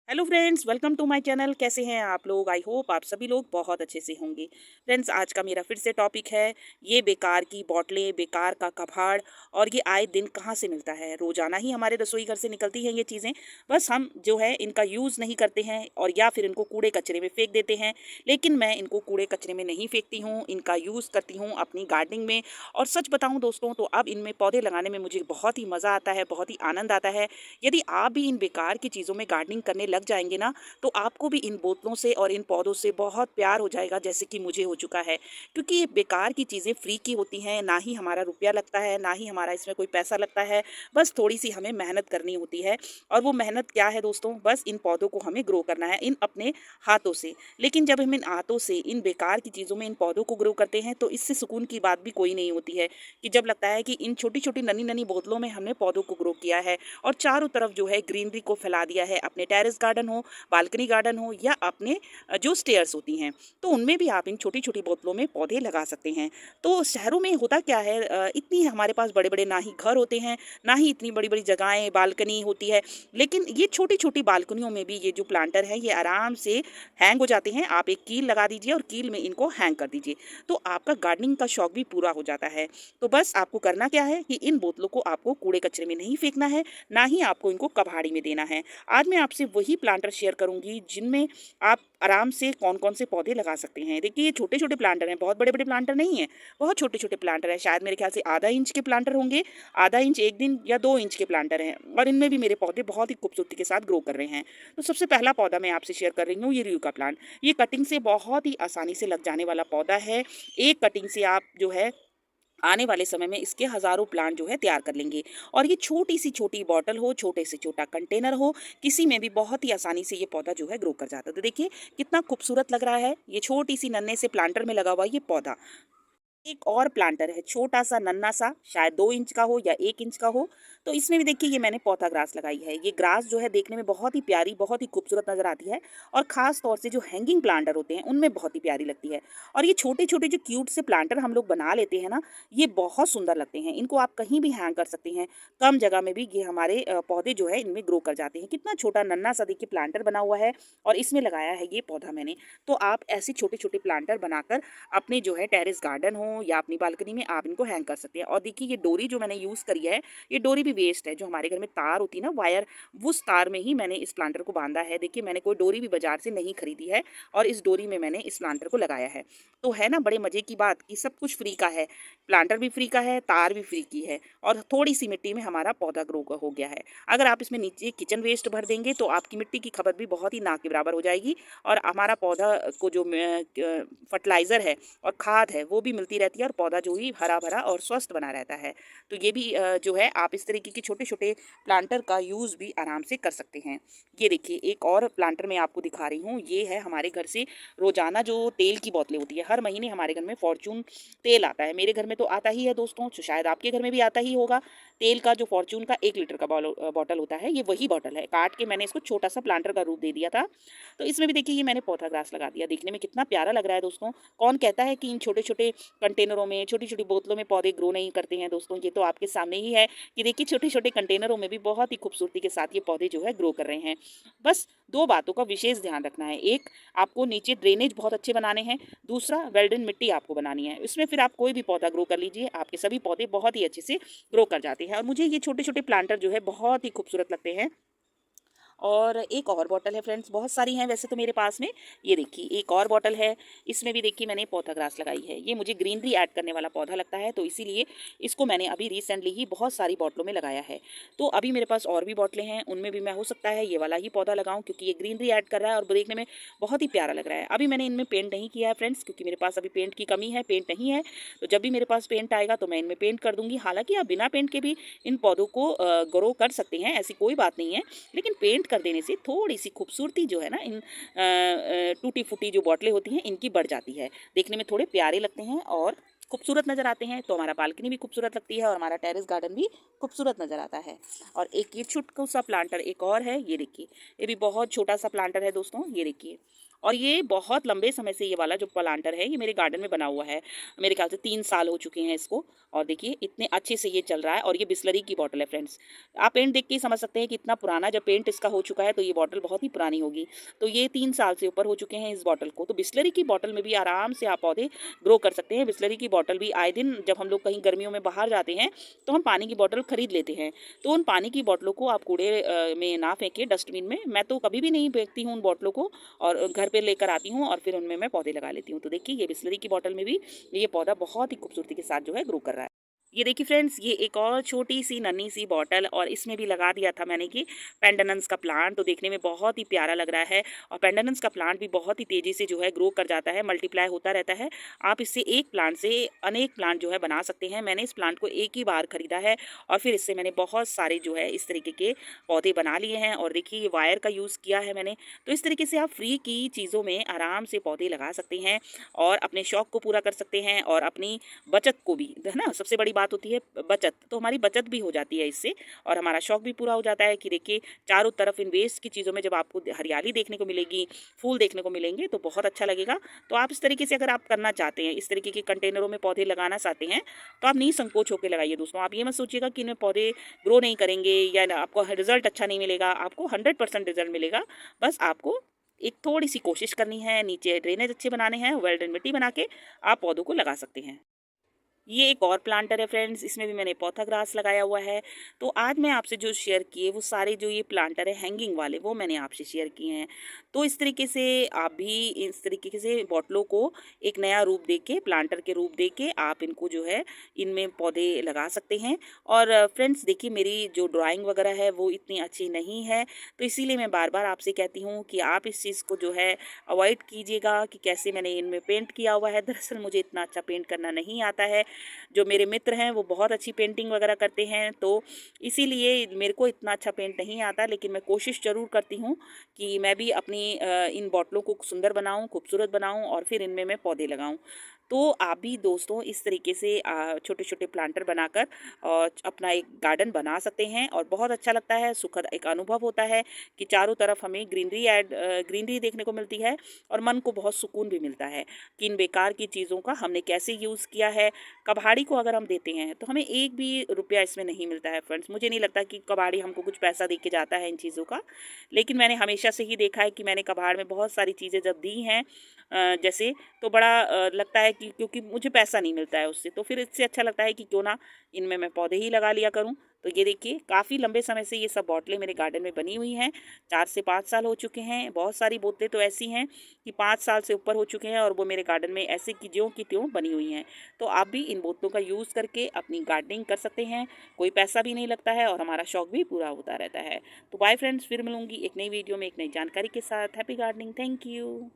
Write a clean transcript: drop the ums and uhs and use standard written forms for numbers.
Hello friends, welcome to my channel. कैसे हैं आप लोग? आई होप आप सभी लोग बहुत अच्छे से होंगे। फ्रेंड्स, आज का मेरा फिर से टॉपिक है ये बेकार की बोतलें, बेकार का कबाड़। और ये आए दिन कहाँ से मिलता है? रोज़ाना ही हमारे रसोई घर से निकलती हैं ये चीज़ें। बस हम जो है इनका यूज़ नहीं करते हैं और या फिर इनको कूड़े कचरे में फेंक देते हैं। लेकिन मैं इनको कूड़े कचरे में नहीं फेंकती हूँ, इनका यूज़ करती हूँ अपनी गार्डनिंग में। और सच बताऊँ दोस्तों, तो अब इनमें पौधे लगाने में मुझे बहुत ही मज़ा आता है, बहुत ही आनंद आता है। यदि आप भी इन बेकार की चीज़ों में गार्डनिंग करने लग जाएंगे ना, तो आपको भी इन बोतलों से और इन पौधों से बहुत प्यार हो जाएगा, जैसे कि मुझे हो चुका है। क्योंकि ये बेकार की चीज़ें फ्री की होती हैं, ना ही हमारा रुपया लगता है, ना ही हमारा इसमें कोई पैसा लगता है। बस थोड़ी सी हमें मेहनत करनी होती है। और वो मेहनत क्या है दोस्तों? बस इन पौधों को हमें ग्रो करना है इन अपने हाथों से। लेकिन जब हम इन हाथों से इन बेकार की चीज़ों में इन पौधों को ग्रो करते हैं, तो इससे सुकून की बात भी कोई नहीं होती है। कि जब लगता है कि इन छोटी छोटी नन्ही नन्ही बोतलों में हमने पौधों को ग्रो किया है और चारों तरफ जो है ग्रीनरी को फैला दिया है, अपने टेरेस गार्डन हो, बालकनी गार्डन हो या अपने जो स्टेयर्स होती हैं, तो उनमें भी आप इन छोटी छोटी बोतलों में पौधे लगा सकते हैं। तो शहरों में होता क्या है, इतनी हमारे पास बड़े बड़े ना ही घर होते हैं, ना ही इतनी बड़ी बड़ी जगहें बालकनी होती है। लेकिन ये छोटी छोटी बालकनियों में भी ये जो प्लांटर हैं ये आराम से हैंग हो जाते हैं। आप एक कील लगा दीजिए और कील में इनको हैंग कर दीजिए, तो आपका गार्डनिंग का शौक भी पूरा हो जाता है। तो बस आपको करना क्या है कि इन बोतलों को आपको कूड़े कचरे में नहीं फेंकना है, ना ही आपको इनको कबाड़ी में देना है। आज मैं आपसे वही प्लांटर शेयर करूंगी जिनमें आप आराम से कौन-कौन से पौधे लगा सकते हैं। देखिए, ये छोटे-छोटे प्लांटर हैं, बहुत बड़े-बड़े प्लांटर नहीं हैं, बहुत छोटे-छोटे प्लांटर हैं। शायद मेरे ख्याल से आधा इंच के प्लांटर होंगे, आधा इंच 1 दिन या 2 इंच के प्लांटर हैं। और इनमें भी मेरे पौधे बहुत ही खूबसूरती के साथ ग्रो कर रहे हैं। तो सबसे पहला पौधा मैं आपसे शेयर कर रही हूँ, ये रियू का प्लांट। ये कटिंग से बहुत ही आसानी से लग जाने वाला पौधा है। एक कटिंग से आप जो है आने वाले समय में इसके हज़ारों प्लांट जो है तैयार कर लेंगे। और ये छोटी सी छोटी बॉटल हो, छोटे से छोटा कंटेनर हो, किसी में भी बहुत ही आसानी से ये पौधा जो है ग्रो कर जाता है। तो देखिए कितना खूबसूरत लग रहा है ये छोटी सी नन्हे से प्लांटर में लगा हुआ ये पौधा। एक और प्लांटर है छोटा सा नन्हा सा, शायद 2 इंच का हो या 1 इंच का हो। तो इसमें भी देखिए ये मैंने पौधा ग्रास लगाई है। ये ग्रास जो है देखने में बहुत ही प्यारी, बहुत ही खूबसूरत नज़र आती है। और ख़ास तौर से जो हैंगिंग प्लांटर होते हैं उनमें बहुत ही प्यारी लगती है। और ये छोटे छोटे जो क्यूट से प्लांटर हम लोग बना लेते हैं ना, ये बहुत सुंदर लगते हैं। इनको आप कहीं भी हैंग कर सकते हैं, कम जगह में भी ये हमारे पौधे जो है इनमें ग्रो कर जाते हैं। कितना छोटा नन्हा सा देखिए प्लांटर बना हुआ है और इसमें लगाया है ये पौधा मैंने। तो आप ऐसे छोटे छोटे प्लांटर बनाकर अपने जो है टेरेस गार्डन हो या अपनी बालकनी में आप इनको हैंग कर सकते हैं। और देखिए ये डोरी जो मैंने यूज़ करी है, ये डोरी भी वेस्ट है। जो हमारे घर में तार होती है ना, वायर, उस तार में ही मैंने इस प्लांटर को बांधा है। देखिए मैंने कोई डोरी भी बाजार से नहीं खरीदी है और इस डोरी में मैंने इस प्लांटर को लगाया है। तो है ना बड़े मज़े की बात कि सब कुछ फ्री का है, प्लांटर भी फ्री का है, तार भी फ्री की है और थोड़ी सी मिट्टी में हमारा पौधा ग्रो हो गया है। अगर आप इसमें नीचे किचन वेस्ट भर देंगे तो आपकी मिट्टी की खपत भी बहुत ही ना के बराबर हो जाएगी और हमारा पौधा को जो फर्टिलाइज़र है और खाद है वो भी मिलती रहती है और पौधा जो ही हरा भरा और स्वस्थ बना रहता है। तो ये भी जो है आप इस तरीके के छोटे छोटे प्लांटर का यूज़ भी आराम से कर सकते हैं। ये देखिए एक और प्लांटर मैं आपको दिखा रही हूँ। ये है हमारे घर से रोजाना जो तेल की बोतलें होती है, हर महीने हमारे घर में फॉर्चून तेल आता है। मेरे घर में तो आता ही है दोस्तों, तो शायद आपके घर में भी आता ही होगा। तेल का जो फॉर्चून का 1 लीटर का बॉटल होता है, ये वही बॉटल है। काट के मैंने इसको छोटा सा प्लांटर का रूप दे दिया था। तो इसमें भी देखिए ये मैंने पौधा ग्रास लगा दिया। देखने में कितना प्यारा लग रहा है दोस्तों। कौन कहता है कि इन छोटे छोटे कंटेनरों में, छोटी छोटी बोतलों में पौधे ग्रो नहीं करते हैं दोस्तों? ये तो आपके सामने ही है कि देखिए छोटे छोटे कंटेनरों में भी बहुत ही खूबसूरती के साथ ये पौधे जो है ग्रो कर रहे हैं। बस 2 बातों का विशेष ध्यान रखना है। एक, आपको नीचे ड्रेनेज बहुत अच्छे बनाने हैं। दूसरा, वेल्डन मिट्टी आपको बनानी है। इसमें फिर आप कोई भी पौधा ग्रो कर लीजिए, आपके सभी पौधे बहुत ही अच्छे से ग्रो कर जाते हैं। और मुझे ये छोटे छोटे प्लांटर जो है बहुत ही खूबसूरत लगते हैं। और एक और बॉटल है फ्रेंड्स, बहुत सारी हैं वैसे तो मेरे पास में। ये देखिए एक और बॉटल है, इसमें भी देखिए मैंने पौधा ग्रास लगाई है। ये मुझे ग्रीनरी ऐड करने वाला पौधा लगता है, तो इसीलिए इसको मैंने अभी रिसेंटली ही बहुत सारी बॉटलों में लगाया है। तो अभी मेरे पास और भी बॉटलें हैं, उनमें भी मैं हो सकता है ये वाला ही पौधा लगाऊं, क्योंकि ये ग्रीनरी ऐड कर रहा है और देखने में बहुत ही प्यारा लग रहा है। अभी मैंने इनमें पेंट नहीं किया है फ्रेंड्स, क्योंकि मेरे पास अभी पेंट की कमी है, पेंट नहीं है। तो जब भी मेरे पास पेंट आएगा तो मैं इनमें पेंट कर दूंगी। हालांकि आप बिना पेंट के भी इन पौधों को ग्रो कर सकते हैं, ऐसी कोई बात नहीं है। लेकिन पेंट कर देने से थोड़ी सी खूबसूरती जो है ना इन टूटी फूटी जो बॉटलें होती हैं इनकी बढ़ जाती है, देखने में थोड़े प्यारे लगते हैं और खूबसूरत नज़र आते हैं, तो हमारा बालकनी भी खूबसूरत लगती है और हमारा टेरेस गार्डन भी खूबसूरत नज़र आता है। और एक ये छोटू सा प्लांटर एक और है, ये देखिए, ये भी बहुत छोटा सा प्लांटर है दोस्तों, ये देखिए। और ये बहुत लंबे समय से ये वाला जो प्लांटर है ये मेरे गार्डन में बना हुआ है। मेरे ख्याल से 3 साल हो चुके हैं इसको। और देखिए इतने अच्छे से ये चल रहा है। और ये बिसलरी की बॉटल है फ्रेंड्स। आप पेंट देख के ही समझ सकते हैं कि इतना पुराना जब पेंट इसका हो चुका है तो ये बॉटल बहुत ही पुरानी होगी। तो ये 3 साल से ऊपर हो चुके हैं इस बॉटल को। तो बिसलरी की बॉटल में भी आराम से आप पौधे ग्रो कर सकते हैं। बिसलरी की बॉटल भी आए दिन जब हम लोग कहीं गर्मियों में बाहर जाते हैं तो हम पानी की बॉटल खरीद लेते हैं। तो उन पानी की बॉटलों को आप कूड़े में ना फेंकें, डस्टबिन में। मैं तो कभी भी नहीं फेंकती हूँ उन बॉटलों को और घर पे लेकर आती हूँ और फिर उनमें मैं पौधे लगा लेती हूँ। तो देखिए ये बिसलरी की बॉटल में भी ये पौधा बहुत ही खूबसूरती के साथ जो है ग्रो कर रहा है। ये देखिए फ्रेंड्स, ये एक और छोटी सी नन्ही सी बॉटल और इसमें भी लगा दिया था मैंने कि पेंडेनेंस का प्लांट। तो देखने में बहुत ही प्यारा लग रहा है और पेंडेनेंस का प्लांट भी बहुत ही तेज़ी से जो है ग्रो कर जाता है, मल्टीप्लाई होता रहता है। आप इससे एक प्लांट से अनेक प्लांट जो है बना सकते हैं। मैंने इस प्लांट को एक ही बार खरीदा है और फिर इससे मैंने बहुत सारे जो है इस तरीके के पौधे बना लिए हैं। और देखिए ये वायर का यूज़ किया है मैंने। तो इस तरीके से आप फ्री की चीज़ों में आराम से पौधे लगा सकते हैं और अपने शौक़ को पूरा कर सकते हैं और अपनी बचत को भी, है ना, सबसे बड़ी बात होती है बचत। तो हमारी बचत भी हो जाती है इससे और हमारा शौक भी पूरा हो जाता है कि देखिए चारों तरफ इन वेस्ट की चीज़ों में जब आपको हरियाली देखने को मिलेगी, फूल देखने को मिलेंगे तो बहुत अच्छा लगेगा। तो आप इस तरीके से अगर आप करना चाहते हैं, इस तरीके के कंटेनरों में पौधे लगाना चाहते हैं तो आप निसंकोच होकर लगाइए दोस्तों। आप ये मत सोचिएगा कि इनमें पौधे ग्रो नहीं करेंगे या आपको रिजल्ट अच्छा नहीं मिलेगा। आपको 100% रिजल्ट मिलेगा। बस आपको एक थोड़ी सी कोशिश करनी है, नीचे ड्रेनेज अच्छे बनाने हैं, वेल ड्रेन मिट्टी बना के आप पौधों को लगा सकते हैं। ये एक और प्लांटर है फ्रेंड्स, इसमें भी मैंने पौथा ग्रास लगाया हुआ है। तो आज मैं आपसे जो शेयर किए वो सारे जो ये प्लांटर है हैंगिंग वाले, वो मैंने आपसे शेयर किए हैं। तो इस तरीके से आप भी इस तरीके से बॉटलों को एक नया रूप देके, प्लांटर के रूप देके आप इनको जो है इनमें पौधे लगा सकते हैं। और फ्रेंड्स देखिए मेरी जो ड्राइंग वगैरह है वो इतनी अच्छी नहीं है, तो इसीलिए मैं बार बार आपसे कहती हूँ कि आप इस चीज़ को जो है अवॉइड कीजिएगा कि कैसे मैंने इनमें पेंट किया हुआ है। दरअसल मुझे इतना अच्छा पेंट करना नहीं आता है। जो मेरे मित्र हैं वो बहुत अच्छी पेंटिंग वगैरह करते हैं, तो इसीलिए मेरे को इतना अच्छा पेंट नहीं आता। लेकिन मैं कोशिश ज़रूर करती हूँ कि मैं भी अपनी इन बॉटलों को सुंदर बनाऊँ, खूबसूरत बनाऊँ और फिर इनमें मैं पौधे लगाऊँ। तो आप भी दोस्तों इस तरीके से छोटे छोटे प्लांटर बनाकर और अपना एक गार्डन बना सकते हैं और बहुत अच्छा लगता है, सुखद एक अनुभव होता है कि चारों तरफ हमें ग्रीनरी देखने को मिलती है और मन को बहुत सुकून भी मिलता है कि इन बेकार की चीज़ों का हमने कैसे यूज़ किया है। कबाड़ी को अगर हम देते हैं तो हमें एक भी रुपया इसमें नहीं मिलता है फ्रेंड्स। मुझे नहीं लगता कि कबाड़ी हमको कुछ पैसा दे के जाता है इन चीज़ों का। लेकिन मैंने हमेशा से ही देखा है कि मैंने कबाड़ में बहुत सारी चीज़ें जब दी हैं जैसे, तो बड़ा लगता है कि क्योंकि मुझे पैसा नहीं मिलता है उससे, तो फिर इससे अच्छा लगता है कि क्यों ना इनमें मैं पौधे ही लगा लिया करूं। तो ये देखिए काफ़ी लंबे समय से ये सब बोतलें मेरे गार्डन में बनी हुई हैं। 4 से 5 साल हो चुके हैं। बहुत सारी बोतलें तो ऐसी हैं कि 5 साल से ऊपर हो चुके हैं और वो मेरे गार्डन में ऐसे की त्यों बनी हुई हैं। तो आप भी इन बोतलों का यूज़ करके अपनी गार्डनिंग कर सकते हैं। कोई पैसा भी नहीं लगता है और हमारा शौक भी पूरा होता रहता है। तो बाय फ्रेंड्स, फिर मिलूंगी एक नई वीडियो में एक नई जानकारी के साथ। Happy gardening, thank you.